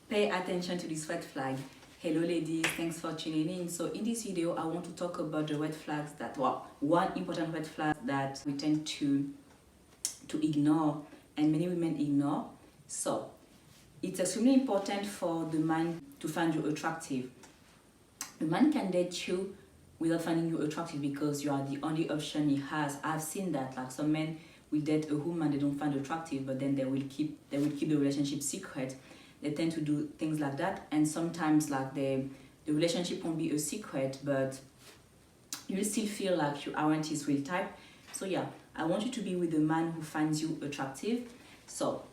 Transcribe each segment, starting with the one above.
pay attention to this red flag. Hello ladies, thanks for tuning in. So in this video I want to talk about the red flags that, well, one important red flag that we tend to ignore and many women ignore. So it's extremely important for the man to find you attractive. A man can date you without finding you attractive because you are the only option he has. I've seen that, like some men will date a woman they don't find attractive, but then they will keep the relationship secret. They tend to do things like that, and sometimes like the relationship won't be a secret, but you'll still feel like you aren't his real type. So yeah, I want you to be with a man who finds you attractive. So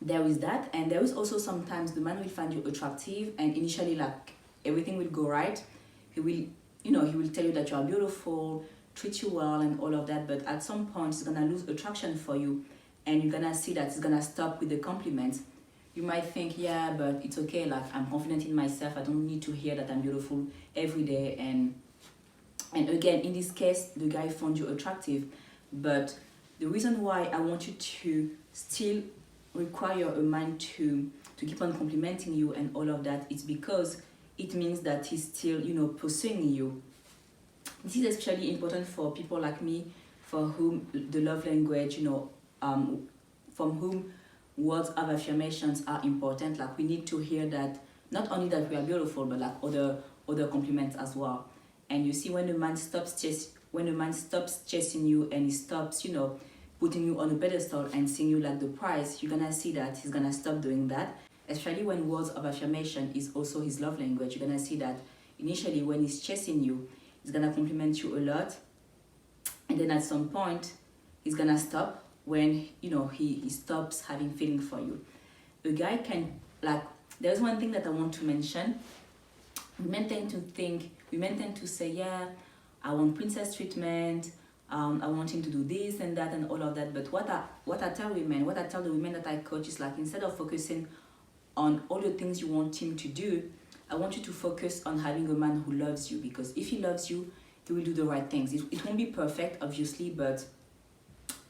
there is that, and there is also sometimes the man will find you attractive and initially like everything will go right. He will, he will tell you that you are beautiful, treat you well and all of that, but at some point he's gonna lose attraction for you and you're gonna see that he's gonna stop with the compliments. You might think, yeah, but it's okay, like I'm confident in myself, I don't need to hear that I'm beautiful every day. And again, in this case, the guy found you attractive, but the reason why I want you to still require a man to keep on complimenting you and all of that is because it means that he's still, pursuing you. This is especially important for people like me, for whom the love language, from whom words of affirmations are important. Like we need to hear that, not only that we are beautiful, but like other compliments as well. And you see, when the man stops chasing you and he stops, putting you on a pedestal and seeing you like the prize, you're gonna see that he's gonna stop doing that. Especially when words of affirmation is also his love language, you're gonna see that initially when he's chasing you, he's gonna compliment you a lot, and then at some point he's gonna stop when he stops having feeling for you. A guy can, like, there's one thing that I want to mention. Women tend to say, yeah, I want princess treatment, I want him to do this and that and all of that. But what I tell the women that I coach is like, instead of focusing on all the things you want him to do, I want you to focus on having a man who loves you, because if he loves you, he will do the right things. It won't be perfect, obviously, but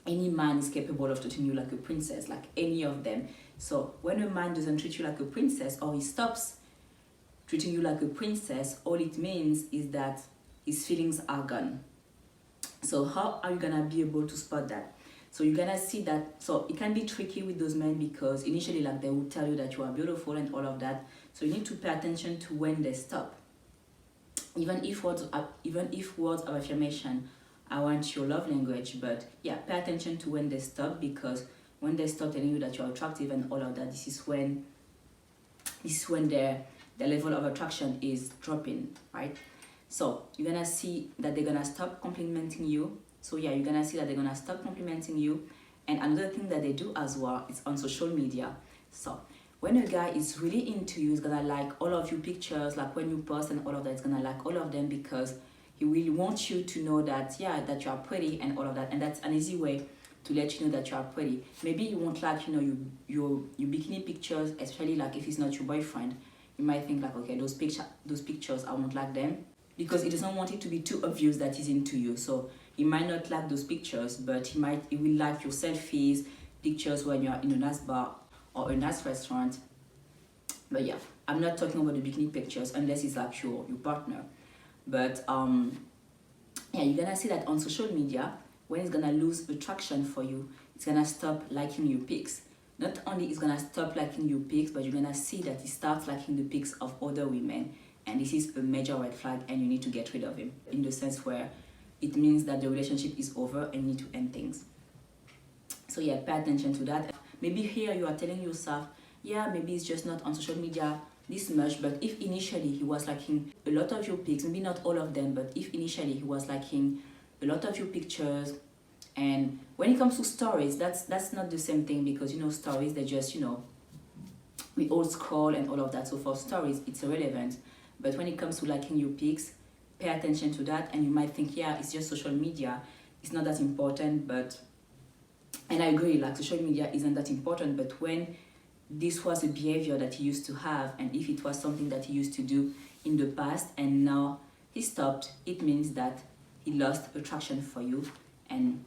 any man is capable of treating you like a princess, like any of them. So when a man doesn't treat you like a princess, or he stops treating you like a princess, all it means is that his feelings are gone. So how are you gonna be able to spot that? So you're gonna see that, so it can be tricky with those men because initially like they will tell you that you are beautiful and all of that. So you need to pay attention to when they stop. Even if words of affirmation aren't your love language, but yeah, pay attention to when they stop, because when they stop telling you that you're attractive and all of that, this is when their level of attraction is dropping, right? So you're gonna see that they're gonna stop complimenting you. So yeah, you're gonna see that they're gonna stop complimenting you. And another thing that they do as well is on social media. So when a guy is really into you, he's gonna like all of your pictures, like when you post and all of that, he's gonna like all of them because he really wants you to know that, yeah, that you are pretty and all of that. And that's an easy way to let you know that you are pretty. Maybe you won't like, your bikini pictures, especially like if he's not your boyfriend. You might think like, okay, those pictures, I won't like them, because he doesn't want it to be too obvious that he's into you. So he might not like those pictures, but he will like your selfies, pictures when you're in a nice bar or a nice restaurant. But yeah, I'm not talking about the bikini pictures unless it's like your partner. But yeah, you're gonna see that on social media, when it's gonna lose attraction for you, it's gonna stop liking your pics. Not only is gonna stop liking your pics, but you're gonna see that he starts liking the pics of other women. And this is a major red flag, and you need to get rid of him, in the sense where it means that the relationship is over and you need to end things. So yeah, pay attention to that. Maybe here you are telling yourself, yeah, maybe it's just not on social media this much, but if initially he was liking a lot of your pics, maybe not all of them, but if initially he was liking a lot of your pictures, and when it comes to stories, that's not the same thing, because stories, they just, we all scroll and all of that, so for stories it's irrelevant. But when it comes to liking your pics, pay attention to that. And you might think, yeah, it's just social media, it's not that important. And I agree, like social media isn't that important, but when this was a behavior that he used to have, and if it was something that he used to do in the past and now he stopped, it means that he lost attraction for you and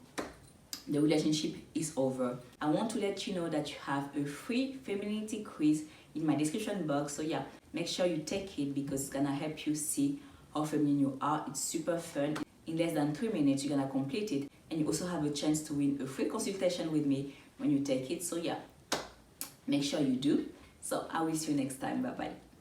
the relationship is over. I want to let you know that you have a free femininity quiz in my description box. So yeah, make sure you take it because it's gonna help you see how feminine you are. It's super fun. In less than 3 minutes, you're gonna complete it, and you also have a chance to win a free consultation with me when you take it. So yeah, make sure you do. So I will see you next time. Bye bye.